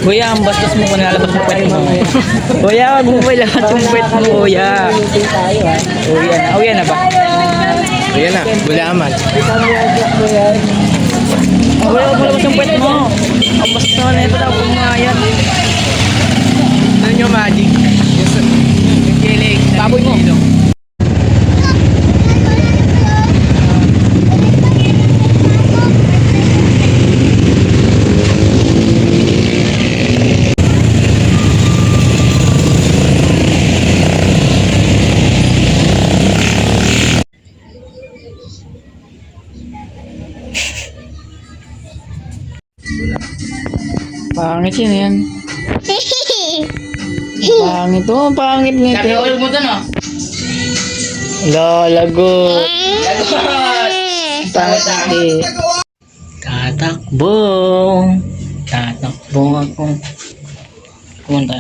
Kuya, ang bastos mo kung nalabas yung pwet mo. Kuya, wag mo ilabas yung pwet mo, kuya. Uwi na ba? Ayan na, gulaman. Kuya, wag mo ilabas yung pwet mo. Ang bastos naman na ito, dapat mo nga yan. Ano nyo, Magic? Yung kilig. Baboy mo. Pangit yun yan. Pangit to, pangit nito. Sabi oil mo dun, oh. Lalago. Lagos! Pangit nito. Tatakbo. Tatakbo ako. Pumunta.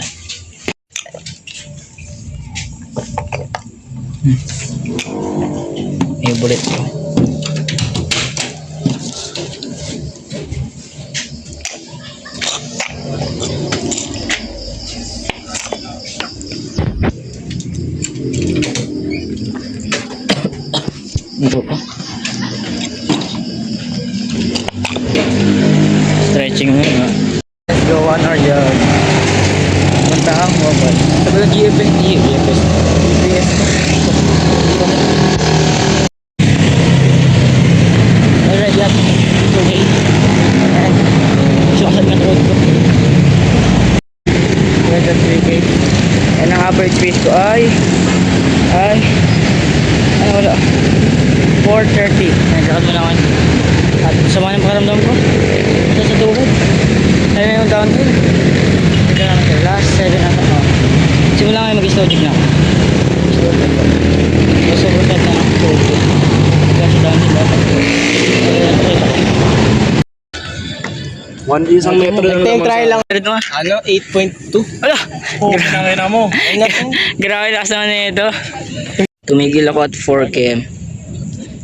Favorite ko. Ito pa. Stretching mo nga. Let's go on our yard. Puntahan mo ba? Sabi ng GFS. GFS. Alright, yan. It's okay. Sukasad nga road ko. Less than 3K. And ang average pace ko ay wala. 4:30. Nagkakad mo na ako. At sama ng pakaramdam ko. Ito sa tuhod. Ayun na yung downhill. Ito na lang. Last 7 ata. Simula ngayon mag-slow jig na ako. Slow jig ko. So overcut na ako. Kaya sa downhill dapat. Isang metro lang naman. Try lang. Ano? 8.2? Ala! Oh, pinangin na mo. Grabe lakas naman na ito. Tumigil ako at 4km.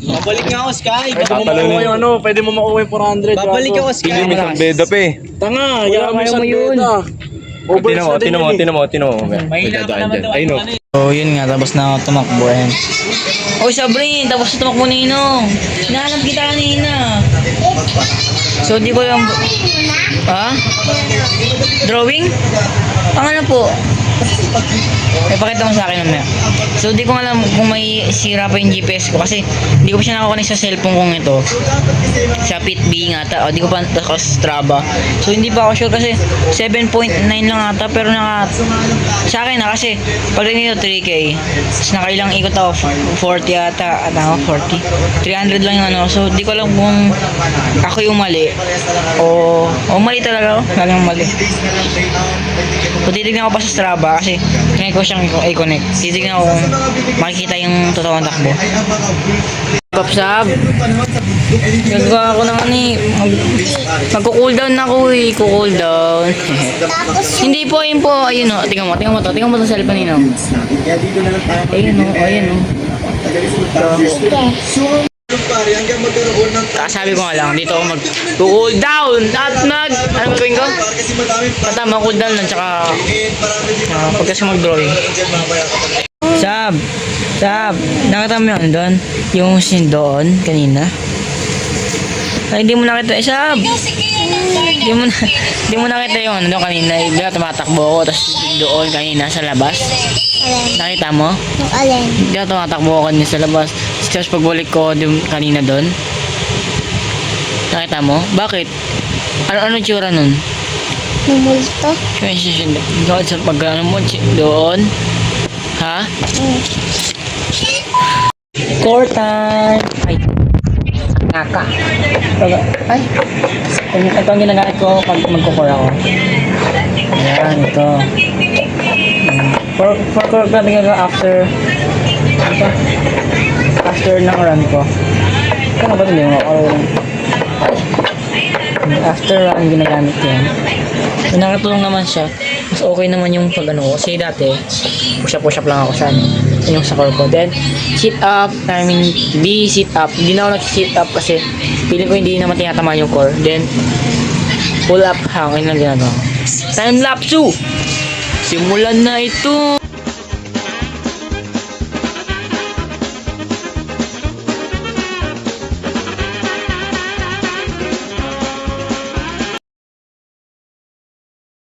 Babalik nga ako, Sky. Tatalon yung ano, pwede mo makuha yung 400. Babalik ako, Sky. Hindi mo isang beda pa eh. Tanga, Kaya mo yun. Tino mo. Mahina pa naman daw. Ay no. So yun nga, tapos na ako tumakbo yan. Oy Sabrine, tapos na tumakbo Nino. Hinahanap kita kanina. So di ko lang... Ha? Drawing? Ang ano po? Pakita mo sa akin naman. So di ko alam kung may sira pa yung GPS ko kasi hindi ko pa siya nakakunik sa cellphone kong ito. Sa Pitbee nga ata. O di ko pa sa Strava. So hindi pa ako sure kasi 7.9 lang ata pero sa akin na kasi pag rin ito 3K. Tapos nakailang ikot ako 40 ata. At ako 40. 300 lang yung ano. So di ko alam kung ako yung mali o mali talaga ako. Lagang mali. So titignan ko pa sa Strava kasi ngayon ko siyang i-connect. Titignan ko kung makikita yung totoong takbo. Kapsab, gagawa ko naman eh. Magko-cooldown na ako eh. Cooldown. Hindi po, yun po. Ayun o. Tingnan mo to. Tingnan mo to sa cellphone nino. Ayun o. Sabi ko nga lang, dito ako mag-cool down at ano gagawin ko? Patama, cool down lang, tsaka pagkas mag-drawing. Sab, nakita mo yun doon? Yung sin doon, kanina? Ay, hindi mo nakita, Sab! Hindi mo nakita yung ano kanina, bigla tumatakbo ako, tapos doon kanina sa labas. Nakita mo? Alin? Bigla tumatakbo ako kanina sa labas. Tapos pagbalik ko kanina doon. Nakita mo? Bakit? Ano tsura nun? Numulto? Doon sa pag-ano mo doon? Ha? Core time! Ay! Naka! Ay! Ito ang ginagamit ko pag magkukore ako. Ayan, ito. For core natin ko after ng run ko. Kano ba hindi mo? After run, ginagamit ko yan. So, nakatulong naman siya. Mas okay naman yung pag ano ko. Kasi dati, push up lang ako sa yung sa core ko. Then, sit up. Sit up. Hindi na ako nag-sit up kasi feeling ko hindi naman tinatama yung core. Then, pull up hang. Yun lang ginagawa ko. Time lapse 2. Simulan na ito.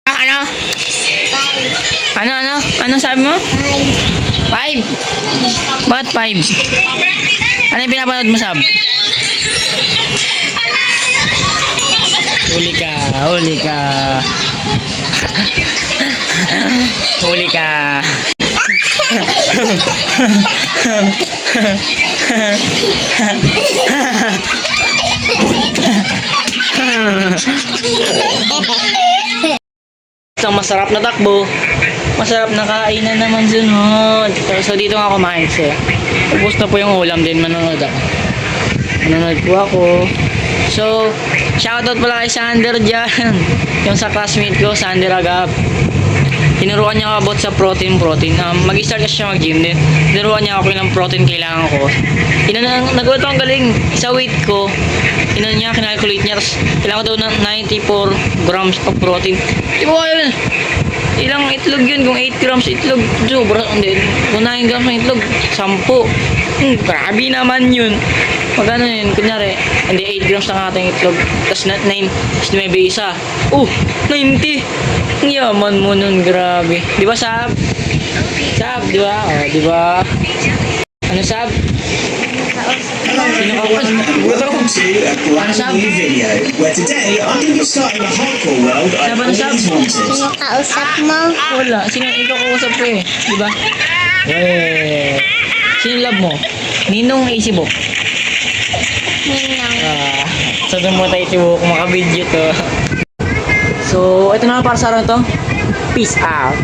Ano? Ano? Ano sabi mo? 5. Bakit 5? Ano yung pinapanood mo, Sab? Huli ka. Huli ka. Isang masarap na takbo. Masarap na kainan naman sunod. So dito nga kumain siya. Ubus na po yung ulam din. Manonood po ako. So, shoutout pala kay Sander dyan. Yung sa classmate ko, Sander Agap. Tinuruan niya ako about sa protein. Mag-start kasi siya mag-gym din. Tinuruan niya ako ilang protein kailangan ko. Nagulat ako ang galing sa weight ko. Kinalculate niya. Tapos, kailangan ko daw ng 94 grams of protein. Di ba yun? Ilang itlog yun? Kung 8 grams itlog, sobra. Hindi. Kung 9 grams ng itlog, 10. Grabe naman yun. Magkano yun? Kunyari, hindi 8 grams ng ating itlog. Tapos 9, tapos may isa. 90. Ang yaman mo nun, grabe. Di ba, Sab? Sab, di ba? O, di ba? Ano, Sab? Sino ka? Welcome to a brand new video where today I'm going to be starting a hardcore world I've always wanted. Sino kausap mo? Wala. Sino ikaw kausap ko eh? Di ba? Sino love mo? Ninong Isibok. Ninang. So doon mo tayo Isibok. Maka-video to. So, ito na para sa araw to. Peace out.